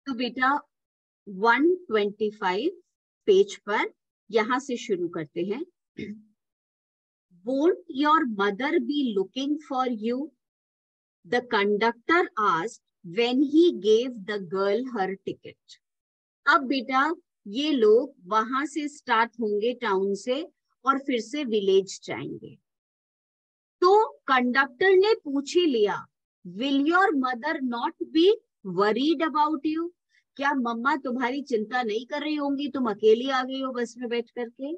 तो बेटा 125 पेज पर यहां से शुरू करते हैं। Won't your mother be looking for you? The conductor asked when he gave the girl her ticket. अब बेटा ये लोग वहां से स्टार्ट होंगे टाउन से और फिर से विलेज जाएंगे। तो कंडक्टर ने पूछ ही लिया, will your mother not be worried about you? क्या मम्मा तुम्हारी चिंता नहीं कर रही होंगी, तुम अकेली आ गई हो बस में बैठ करके?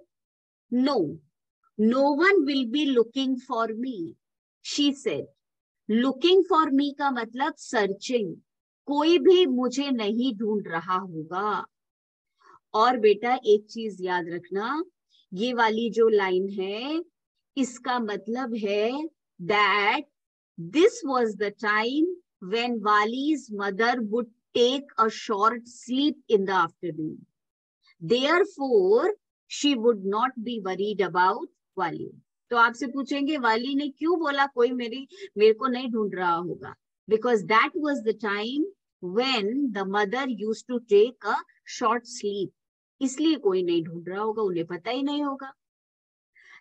No, no one will be looking for me, she said. Looking for me का मतलब सर्चिंग, कोई भी मुझे नहीं ढूंढ रहा होगा। और बेटा एक चीज याद रखना, ये वाली जो लाइन है इसका मतलब है that this was the time when Wali's mother would take a short sleep in the afternoon. Therefore, she would not be worried about Wali. तो आपसे पूछेंगे वाली ने क्यों बोला कोई मेरे को नहीं ढूंढ रहा होगा? Because that was the time when the mother used to take a short sleep. इसलिए कोई नहीं ढूंढ रहा होगा, उन्हें पता ही नहीं होगा।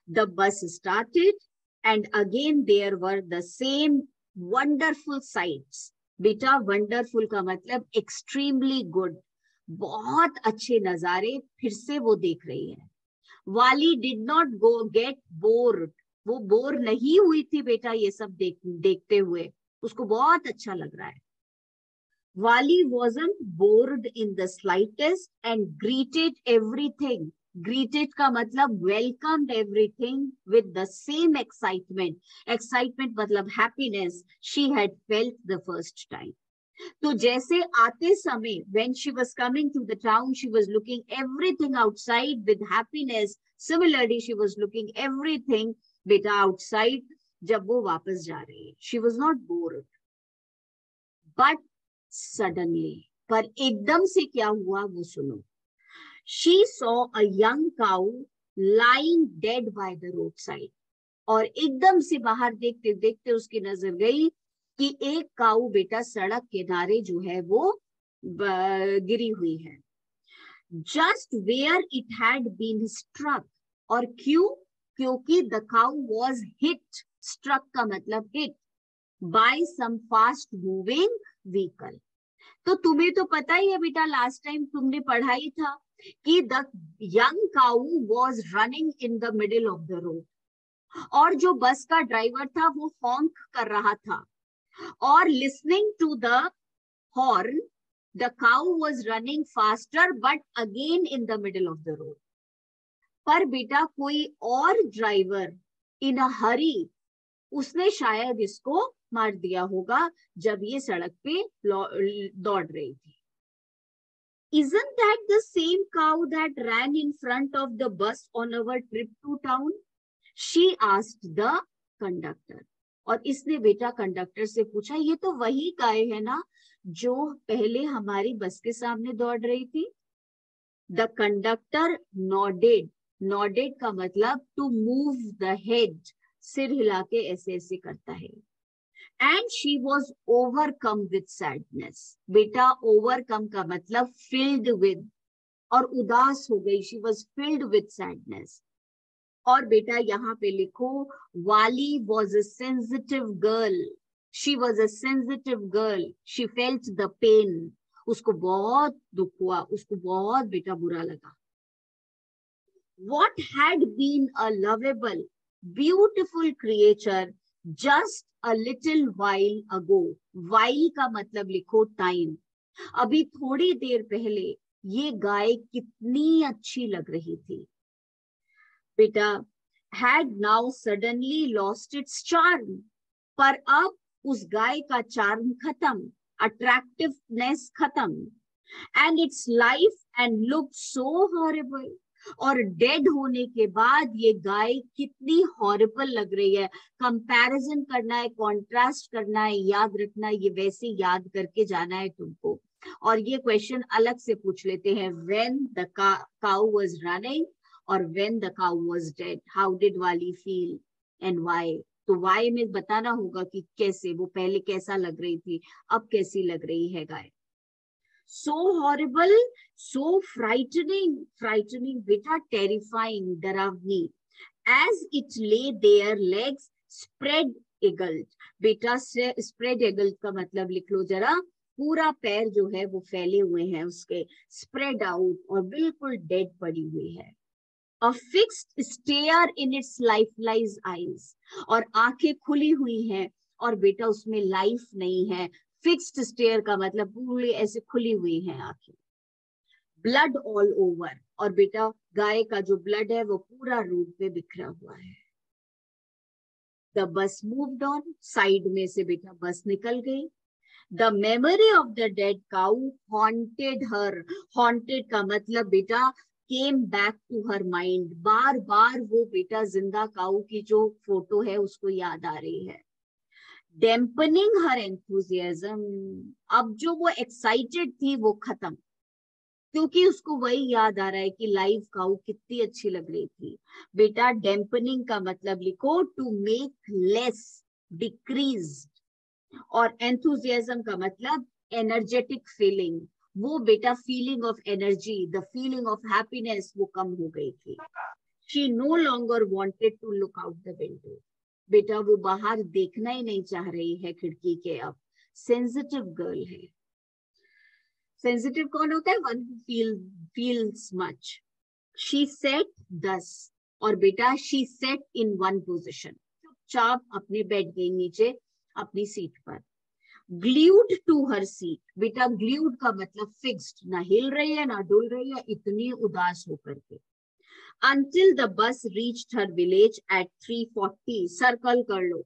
The bus started and again there were the same wonderful sights. बेटा wonderful का मतलब extremely good, बहुत अच्छे नजारे फिर से वो देख रही है। वाली did not go get bored. वो बोर नहीं हुई थी बेटा ये सब देखते हुए, उसको बहुत अच्छा लग रहा है। Wali wasn't bored in the slightest and greeted everything. Greeted का मतलब welcomed everything with the same excitement. Excitement मतलब happiness she had felt the first time. तो जैसे आते समय when she was coming to the town, she was looking everything outside with happiness. Similarly, she was looking everything बेटा outside जब वो वापस जा रही है. She was not bored. But suddenly, पर एकदम से क्या हुआ वो सुनो. She saw a young cow lying dead by the roadside. और एकदम से बाहर देखते देखते उसकी नजर गई कि एक काऊ बेटा सड़क किनारे जो है वो गिरी हुई है. Just where it had been struck. और क्यों? क्योंकि the cow was hit. Struck का मतलब hit by some fast moving vehicle. तो तुम्हें तो पता ही है बेटा, लास्ट टाइम तुमने पढ़ा ही था कि the young cow was running in the middle of the road, और जो बस का ड्राइवर था वो हॉन्क कर रहा था, और listening to the horn the cow was running faster but again in the middle of the road. पर बेटा कोई और ड्राइवर इन अ हरी, उसने शायद इसको मार दिया होगा जब ये सड़क पे दौड़ रही थी. Isn't that the same cow that ran in front of the bus on our trip to town? She asked the conductor. और इसने बेटा कंडक्टर से पूछा, ये तो वही गाय है ना जो पहले हमारी बस के सामने दौड़ रही थी? The conductor nodded. Nodded का मतलब to move the head. सिर हिला के ऐसे ऐसे करता है. And she was overcome with sadness. बेटा overcome का मतलब filled with, और उदास हो गई. She was filled with sadness. और बेटा यहाँ पे लिखो, Wali was a sensitive girl. She was a sensitive girl. She felt the pain. उसको बहुत दुख हुआ, उसको बहुत बेटा बुरा लगा. What had been a lovable, beautiful creature just a little while ago. While का मतलब लिखो time. अभी थोड़ी देर पहले ये गाय कितनी अच्छी लग रही थी बेटा. had now suddenly lost its charm. पर अब उस गाय का चार्म खत्म, अट्रैक्टिवनेस खत्म. and its life and looked so horrible. और डेड होने के बाद ये गाय कितनी हॉरिबल लग रही है. कंपैरिजन करना है, कॉन्ट्रास्ट करना है, याद रखना, ये वैसे याद करके जाना है तुमको. और ये क्वेश्चन अलग से पूछ लेते हैं, when the cow was running और when the cow was dead, how did Wally feel and why. तो व्हाई में बताना होगा कि कैसे, वो पहले कैसा लग रही थी, अब कैसी लग रही है गाय. So horrible, so frightening बेटा, terrifying, डरावनी. As it lay there, legs spread eagled. बेटा spread eagled का मतलब लिख लो जरा. पूरा पैर जो है वो फैले हुए हैं उसके, spread out, और बिल्कुल डेड पड़ी हुई है. A fixed stare in its lifeless eyes. और आंखें खुली हुई हैं और बेटा उसमें लाइफ नहीं है. फिक्स्ड स्टेयर का मतलब पूरी ऐसे खुली हुई हैं आंखें. Blood all over. और बेटा गाय का जो ब्लड है वो पूरा रोड पे बिखरा हुआ है. The bus moved on. Side में से बेटा बस निकल गई. The memory of the dead cow haunted her. Haunted का मतलब बेटा came back to her mind. बार बार वो बेटा जिंदा काऊ की जो फोटो है उसको याद आ रही है. डैम्पनिंग हर एंथुजियाज्म. अब जो वो एक्साइटेड थी वो खत्म, क्योंकि उसको वही याद आ रहा है कि लाइव काऊ कितनी अच्छी लग रही थी. बेटा डैम्पनिंग का मतलब लिखो टू मेक लेस, डिक्रीज. और एंथुजियाज्म का मतलब एनर्जेटिक फीलिंग. वो बेटा feeling of energy, the feeling of happiness वो कम हो गई थी. She no longer wanted to look out the window. बेटा वो बाहर देखना ही नहीं चाह रही है खिड़की के. अब सेंसिटिव गर्ल है. सेंसिटिव कौन होता है? One who feels much. She sat दस. और बेटा she sat in one position. चुपचाप अपने बैठ गई नीचे अपनी सीट पर. Glued to her seat. बेटा ग्लूड का मतलब फिक्स्ड, ना हिल रही है ना डुल रही है, इतनी उदास होकर के. Until the bus reached her village at 3:40. Circle कर लो.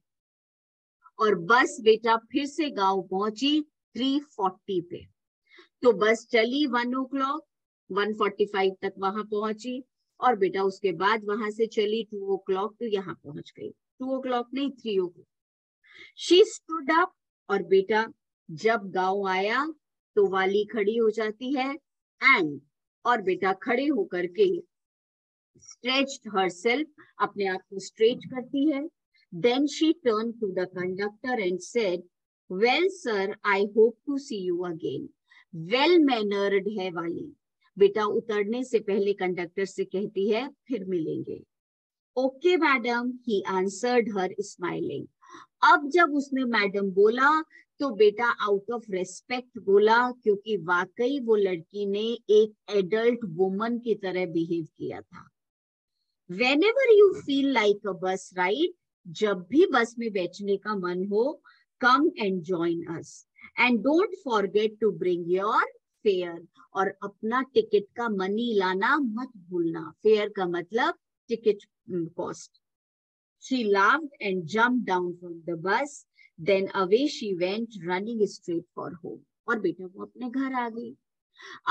और बस बेटा फिर से गांव पहुंची 3:40 पे. तो बस चली 1 o'clock, 1:45 तक वहां पहुंची. और बेटा उसके बाद वहां से चली 2 o'clock तो यहाँ पहुंच गई. 2 o'clock नहीं, 3 o'clock. She stood up. और बेटा जब गांव आया तो वाली खड़ी हो जाती है. एंड और बेटा खड़े होकर के stretched herself, अपने आप को स्ट्रेच करती है. Then she turned to the conductor and said, well sir, I hope to see you again. Well mannered है वाली. बेटा उतरने से पहले कंडक्टर से कहती है फिर मिलेंगे. Okay madam, he answered her smiling. अब जब उसने मैडम बोला तो बेटा आउट ऑफ रेस्पेक्ट बोला, क्योंकि वाकई वो लड़की ने एक एडल्ट वुमन की तरह बिहेव किया था. Whenever you feel like a bus ride, जब भी बस में बैठने का मन हो, come and join us. And don't forget to bring your fare. और अपना टिकट का मनी लाना मत भूलना. फेयर का मतलब ticket cost. She laughed and jumped down from the bus. Then away she went, running straight for home. और बेटा वो अपने घर आ गई.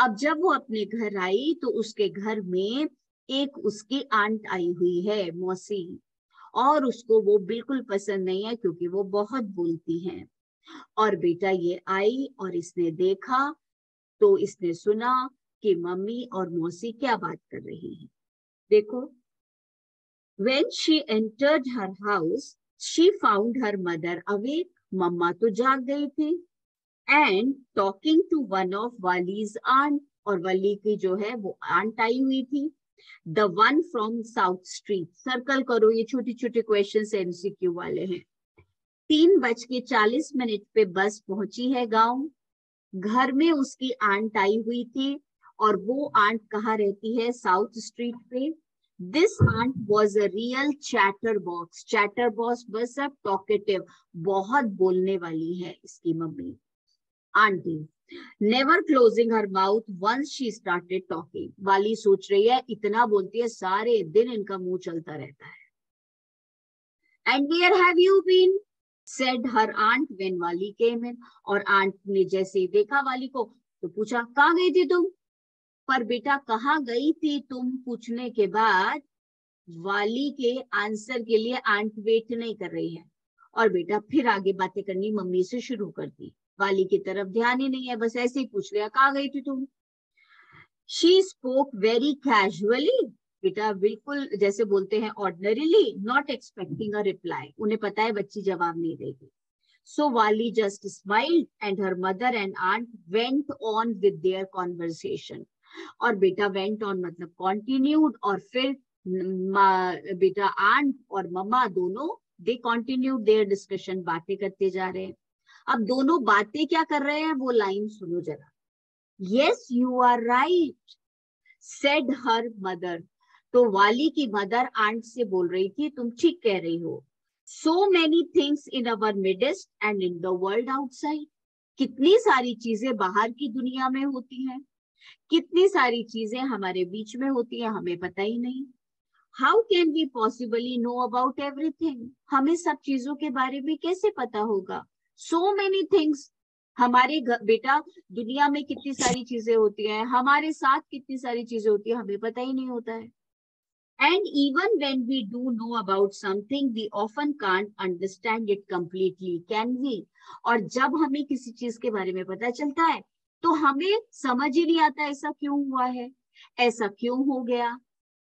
अब जब वो अपने घर आई तो उसके घर में एक उसकी आंट आई हुई है, मौसी. और उसको वो बिल्कुल पसंद नहीं है क्योंकि वो बहुत बोलती हैं. और बेटा ये आई और इसने देखा तो इसने सुना कि मम्मी और मौसी क्या बात कर रही हैं. देखो. When she entered her house, she found her mother awake. मम्मा तो जाग गई थी. And talking to one of Wali's aunt. और वली की जो है वो आंट आई हुई थी. The one from South Street. Circle करो, ये छोटे छोटे क्वेश्चंस एमसीक्यू वाले हैं. 3:40 पे बस पहुंची है गांव. घर में उसकी आंट आई हुई थी और वो आंट कहाँ रहती है? साउथ स्ट्रीट पे. This aunt was a real chatterbox. Chatterbox बस अब टॉकेटिव, बहुत बोलने वाली है इसकी mummy aunty. Never closing her mouth once she started talking. वाली सोच रही है इतना बोलती है, सारे दिन इनका मुंह चलता रहता है. And where have you been? Said her aunt when वाली came in. और आंट ने जैसे ही देखा वाली को तो पूछा कहाँ गई थी तुम? पर बेटा कहाँ गई थी तुम पूछने के बाद वाली के आंसर के लिए आंट वेट नहीं कर रही है. और बेटा फिर आगे बातें करनी मम्मी से शुरू कर दी. वाली की तरफ ध्यान ही नहीं है, बस ऐसे ही पूछ लिया कहाँ गई थी तुम. She spoke very casually. बेटा बिल्कुल जैसे बोलते हैं ordinarily, not expecting a reply. उन्हें पता है बच्ची जवाब नहीं देगी. So Wali just smiled and her mother and aunt went on with their conversation. और बेटा went on मतलब continued, और फिर बेटा aunt और मम्मा दोनों they continued their discussion, बातें करते जा रहे हैं. अब दोनों बातें क्या कर रहे हैं वो लाइन सुनो जरा. Yes, you are right, said her mother. तो वाली की मदर आंट से बोल रही थी तुम ठीक कह रही हो. So many things in our midst and in the world outside. कितनी सारी चीजें बाहर की दुनिया में होती हैं, कितनी सारी चीजें हमारे बीच में होती हैं, हमें पता ही नहीं. How can we possibly know about everything? हमें सब चीजों के बारे में कैसे पता होगा? So many things. हमारे बेटा दुनिया में कितनी सारी चीजें होती हैं, हमारे साथ कितनी सारी चीजें होती है, हमें पता ही नहीं होता है. And even when we do know about something, we often can't understand it completely, can we? और जब हमें किसी चीज के बारे में पता चलता है तो हमें समझ ही नहीं आता ऐसा क्यों हुआ है, ऐसा क्यों हो गया.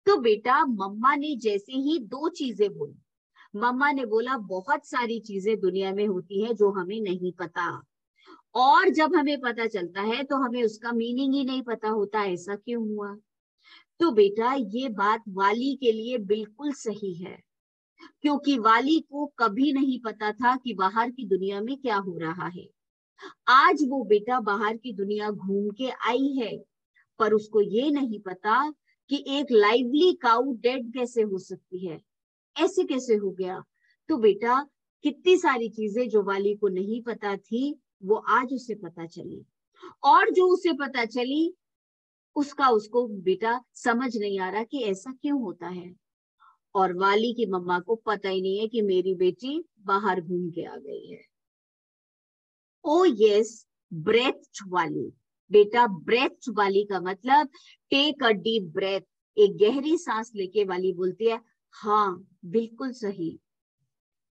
तो बेटा मम्मा ने जैसे ही दो चीजें बोली, मम्मा ने बोला बहुत सारी चीजें दुनिया में होती है जो हमें नहीं पता, और जब हमें पता चलता है तो हमें उसका मीनिंग ही नहीं पता होता ऐसा क्यों हुआ. तो बेटा ये बात वाली के लिए बिल्कुल सही है, क्योंकि वाली को कभी नहीं पता था कि बाहर की दुनिया में क्या हो रहा है. आज वो बेटा बाहर की दुनिया घूम के आई है, पर उसको ये नहीं पता कि एक लाइवली काऊ डेड कैसे हो सकती है, ऐसे कैसे हो गया. तो बेटा कितनी सारी चीजें जो वाली को नहीं पता थी वो आज उसे पता चली, और जो उसे पता चली उसको बेटा समझ नहीं आ रहा कि ऐसा क्यों होता है. और वाली की मम्मा को पता ही नहीं है कि मेरी बेटी बाहर घूम के आ गई है. ओ यस, ब्रेथ वाली. बेटा ब्रेथ वाली का मतलब टेक अ डीप ब्रेथ, एक गहरी सांस लेके वाली बोलती है हाँ बिल्कुल सही.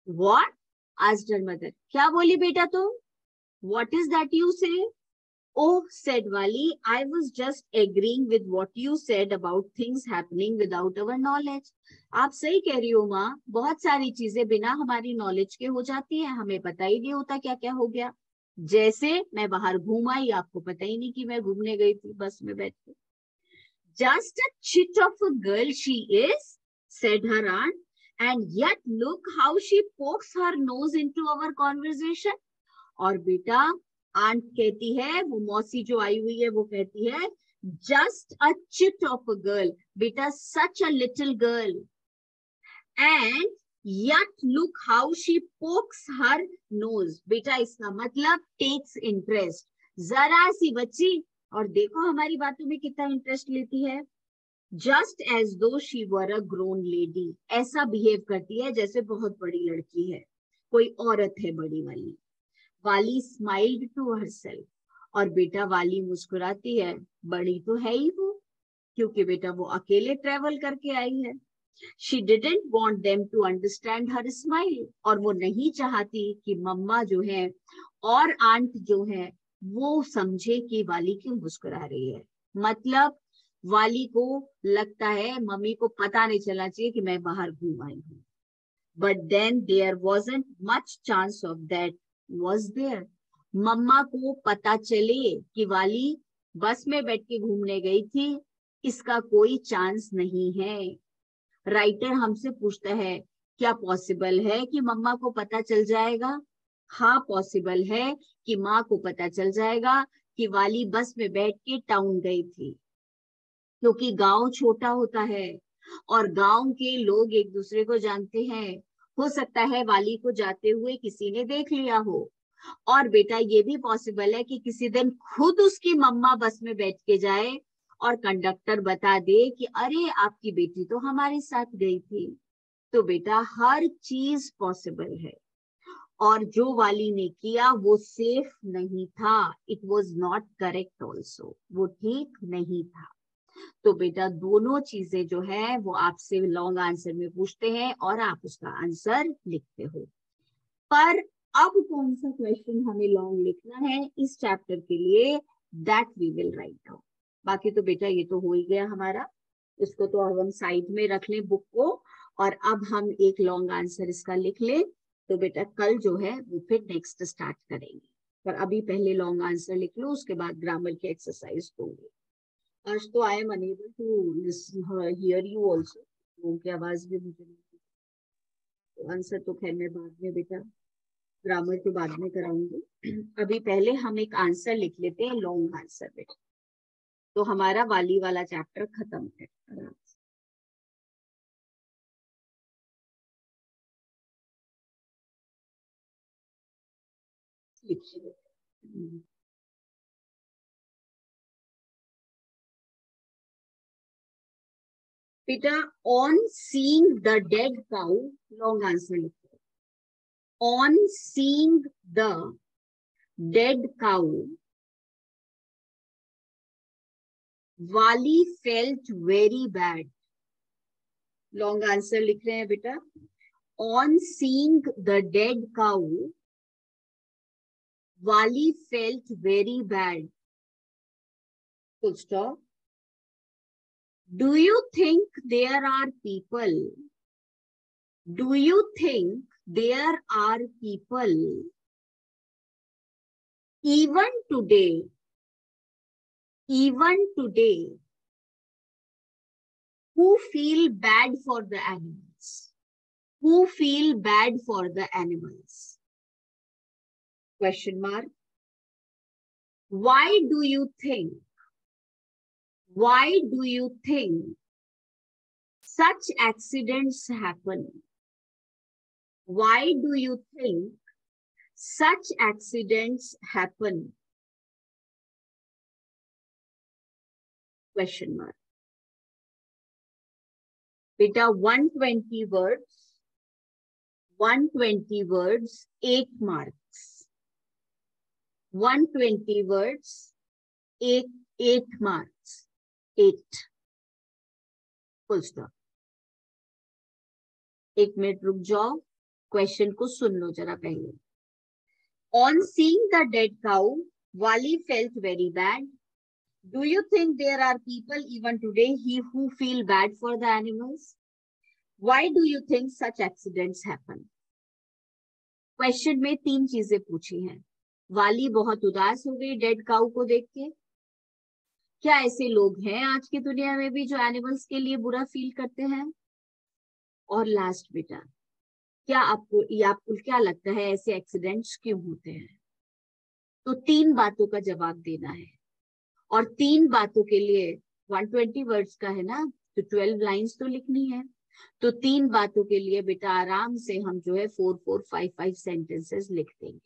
What asked her mother. क्या बोली बेटा तुम? व्हाट इज दैट यू से? Oh, said Wali, I was just agreeing with what you said about things happening without our knowledge. आप सही कह रही हो माँ, बहुत सारी चीजें बिना हमारी नॉलेज के हो जाती हैं, हमें पता ही नहीं होता क्या क्या हो गया. जैसे मैं बाहर घूम आई, आपको पता ही नहीं कि मैं घूमने गई थी बस में बैठ के. Just a chit of a girl she is, said her aunt, and yet look how she pokes her nose into our conversation. और बेटा आंट कहती है, वो मौसी जो आई हुई है वो कहती है just a chit of a girl, बेटा such a little girl, and yet look how she pokes her nose. बेटा इसका मतलब टेक्स इंटरेस्ट, जरा सी बच्ची और देखो हमारी बातों में कितना इंटरेस्ट लेती है. जस्ट एज दो she were a grown lady, ऐसा बिहेव करती है जैसे बहुत बड़ी लड़की है, कोई औरत है बड़ी वाली. वाली स्माइल्ड टू हरसेल्फ, और बेटा वाली मुस्कुराती है, बड़ी तो है ही वो, क्योंकि बेटा वो अकेले ट्रेवल करके आई है. She didn't want them to understand her smile, और वो नहीं चाहती कि मम्मा जो है और आंट जो है वो समझे कि वाली क्यों मुस्कुरा रही है. मतलब वाली को लगता है मम्मी को पता नहीं चलना चाहिए कि मैं बाहर घूम आई हूँ. But then there wasn't much chance of that was there. मम्मा को पता चले कि वाली बस में बैठ के घूमने गई थी, इसका कोई चांस नहीं है. राइटर हमसे पूछता है क्या पॉसिबल है कि मम्मा को पता चल जाएगा? हाँ पॉसिबल है कि माँ को पता चल जाएगा कि वाली बस में बैठ के टाउन गई थी, क्योंकि गांव छोटा होता है और गांव के लोग एक दूसरे को जानते हैं. हो सकता है वाली को जाते हुए किसी ने देख लिया हो, और बेटा ये भी पॉसिबल है कि किसी दिन खुद उसकी मम्मा बस में बैठ के जाए और कंडक्टर बता दे कि अरे आपकी बेटी तो हमारे साथ गई थी. तो बेटा हर चीज पॉसिबल है, और जो वाली ने किया वो सेफ नहीं था. It was not correct also, वो ठीक नहीं था. तो बेटा दोनों चीजें जो है वो आपसे लॉन्ग आंसर में पूछते हैं और आप उसका आंसर लिखते हो. पर अब कौन सा क्वेश्चन हमें लॉन्ग लिखना है इस चैप्टर के लिए, that we will write down. बाकी तो बेटा ये तो हो ही गया हमारा, इसको तो अब हम साइड में रख लें बुक को, और अब हम एक लॉन्ग आंसर इसका लिख लें तो बेटा कल जो है वो फिर नेक्स्ट स्टार्ट करेंगे, पर अभी पहले लॉन्ग आंसर लिख लो, उसके बाद ग्रामर की एक्सरसाइज होंगी। आज तो I am unable to hear you also, उनकी आवाज भी मुझे नहीं, तो आंसर तो खैर मैं बाद में बेटा ग्रामर के बाद में कराऊंगी। अभी पहले हम एक आंसर लिख लेते हैं, लॉन्ग आंसर बेटा, तो हमारा वाली वाला चैप्टर खत्म है। लिखिए बेटा, on seeing the dead cow, long answer लिखो। On seeing the dead cow, Wally felt very bad. Long answer लिख रहे हैं बेटा। On seeing the dead cow, Wally felt very bad. Full stop. Do you think there are people? Do you think there are people even today, who feel bad for the animals? Who feel bad for the animals? Question mark. Why do you think? Why do you think such accidents happen? Why do you think such accidents happen? Question mark. Beta, 120 words, 120 words, 8 marks. 120 words, 8 marks. 8. Full stop. एक minute रुक जाओ, question को सुन लो जरा पहले। On seeing the dead cow, Wali felt very bad. Do you think there are people even today who feel bad for the animals? Why do you think such accidents happen? Question में 3 चीजें पूछी हैं। वाली बहुत उदास हो गई dead cow को देख के। क्या ऐसे लोग हैं आज की दुनिया में भी जो एनिमल्स के लिए बुरा फील करते हैं? और लास्ट बेटा, क्या आपको क्या लगता है ऐसे एक्सीडेंट्स क्यों होते हैं? तो 3 बातों का जवाब देना है, और 3 बातों के लिए 120 वर्ड्स का है ना, तो 12 लाइंस तो लिखनी है। तो 3 बातों के लिए बेटा आराम से हम जो है 4 5 सेंटेंसेस लिख देंगे।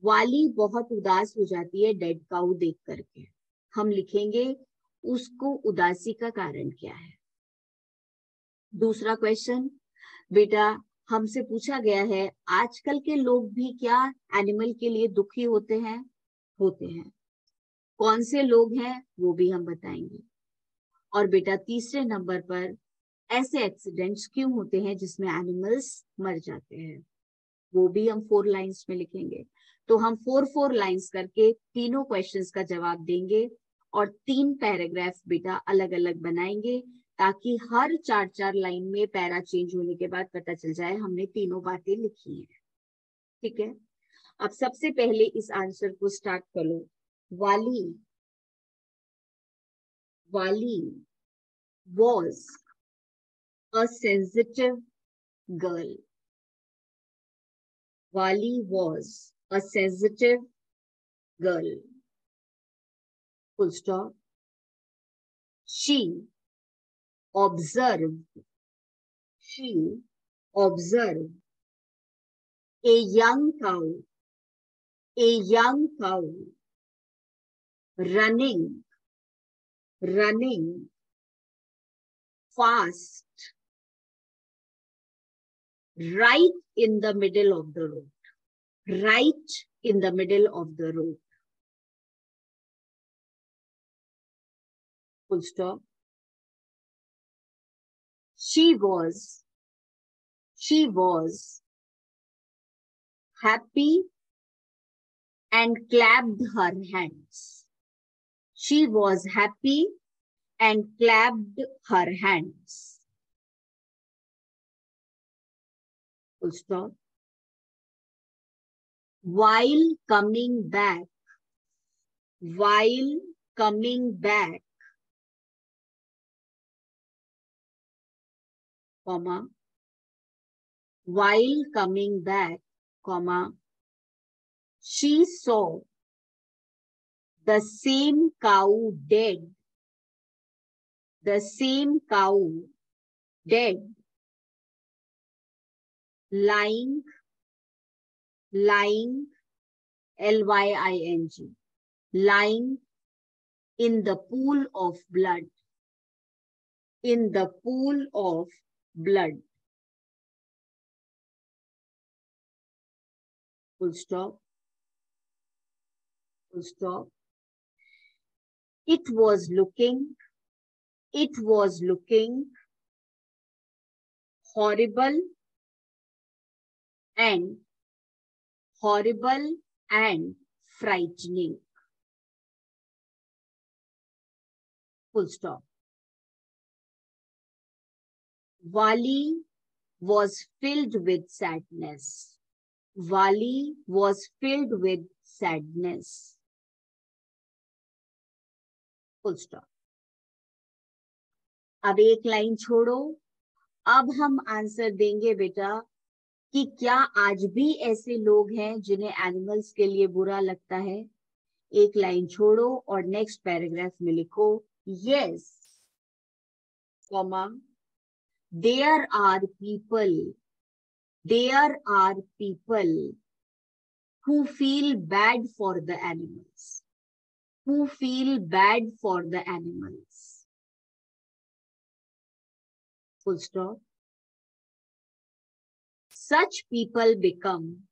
वाली बहुत उदास हो जाती है डेड काउ देख करके। हम लिखेंगे उसको उदासी का कारण क्या है। दूसरा क्वेश्चन बेटा, हमसे पूछा गया है आजकल के लोग भी क्या एनिमल के लिए दुखी होते हैं? होते हैं। कौन से लोग हैं वो भी हम बताएंगे। और बेटा तीसरे नंबर पर ऐसे एक्सीडेंट्स क्यों होते हैं जिसमें एनिमल्स मर जाते हैं, वो भी हम 4 लाइंस में लिखेंगे। तो हम 4 लाइंस करके तीनों क्वेश्चंस का जवाब देंगे, और 3 पैराग्राफ बेटा अलग अलग बनाएंगे, ताकि हर 4 लाइन में पैरा चेंज होने के बाद पता चल जाए हमने तीनों बातें लिखी हैं। ठीक है, अब सबसे पहले इस आंसर को स्टार्ट करो। वाली was a sensitive girl. Wali was a sensitive girl. Full stop. She observed a young cow running fast right in the middle of the road. Right in the middle of the road. Full stop. She was happy and clapped her hands. She was happy and clapped her hands. Full stop. while coming back, while coming back, comma, while coming back, comma, she saw the same cow dead, the same cow dead, lying, lying, L-Y-I-N-G, lying in the pool of blood, in the pool of blood. Full stop. Full stop. It was looking horrible and frightening. Full stop. Wali was filled with sadness. Wali was filled with sadness. Full stop. अब एक line छोड़ो. अब हम answer देंगे बेटा कि क्या आज भी ऐसे लोग हैं जिन्हें एनिमल्स के लिए बुरा लगता है. एक लाइन छोड़ो और नेक्स्ट पैराग्राफ में लिखो yes, comma, there are people who feel bad for the animals, who feel bad for the animals. Full stop. Such people become,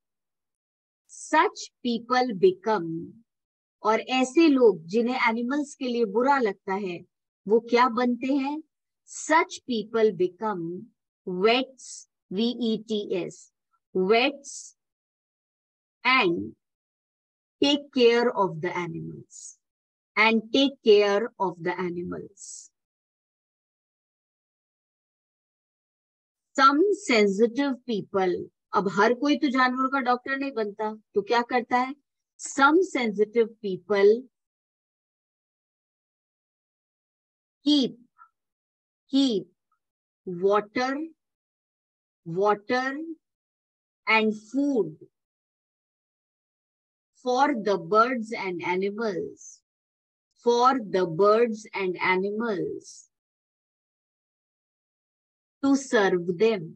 और ऐसे लोग जिन्हें एनिमल्स के लिए बुरा लगता है वो क्या बनते हैं? Such people become vets, V-E-T-S, vets, and take care of the animals, and take care of the animals. Some sensitive people, अब हर कोई तो जानवरों का डॉक्टर नहीं बनता, तो क्या करता है? Some sensitive people keep water and food for the birds and animals, to serve them.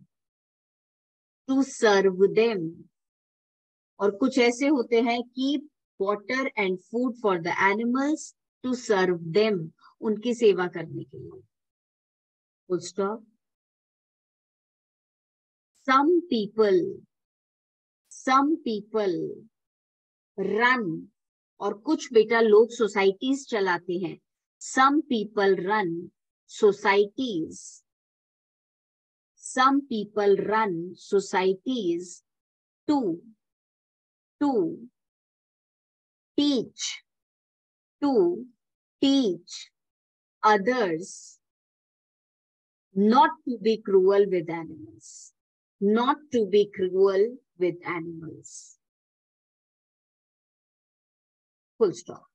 और कुछ ऐसे होते हैं keep water and food for the animals to serve them, उनकी सेवा करने के लिए. Full stop. Some people run, और कुछ बेटा लोग सोसाइटीज चलाते हैं. Some people run societies. Some people run societies to teach others not to be cruel with animals. Not to be cruel with animals. Full stop.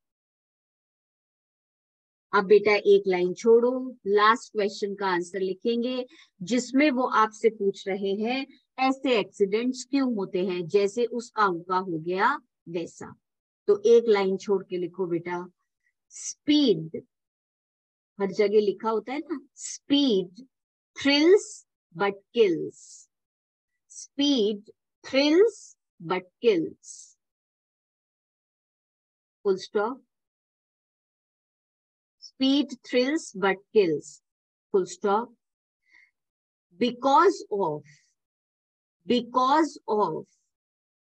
अब बेटा एक line छोड़ो, लास्ट क्वेश्चन का आंसर लिखेंगे जिसमें वो आपसे पूछ रहे हैं ऐसे एक्सीडेंट्स क्यों होते हैं, जैसे उस काऊ का हो गया वैसा. तो एक लाइन छोड़ के लिखो बेटा स्पीड, हर जगह लिखा होता है ना, speed thrills but kills. Speed thrills but kills. Full stop. Speed thrills but kills. Full stop. Because of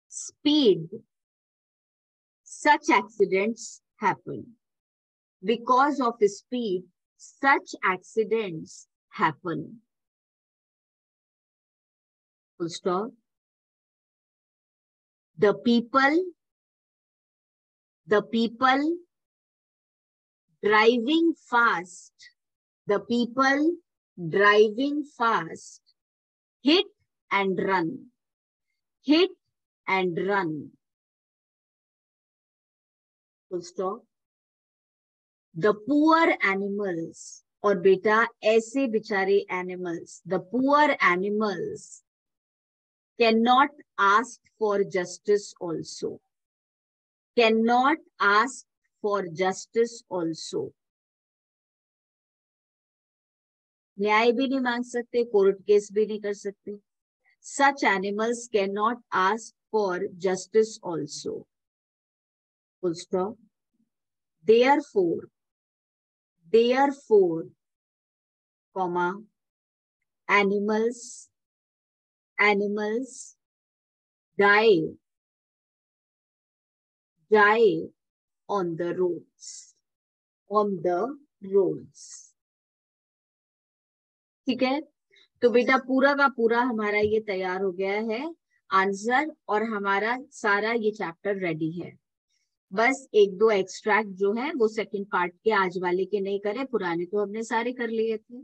speed, such accidents happen. Because of speed, such accidents happen. Full stop. The people driving fast, hit and run, full stop. The poor animals, और बेटा ऐसे बेचारे animals, the poor animals can not ask for justice also, can not ask for justice also. न्याय भी नहीं मांग सकते, court case भी नहीं कर सकते। Such animals cannot ask for justice also. Full stop. Therefore, comma, animals die on the roads. On the roads. ठीक है, तो बेटा पूरा का पूरा हमारा ये तैयार हो गया है आंसर, और हमारा सारा ये चैप्टर रेडी है। बस एक दो एक्सट्रैक्ट जो है वो सेकंड पार्ट के आज वाले के नहीं करे, पुराने तो हमने सारे कर लिए थे।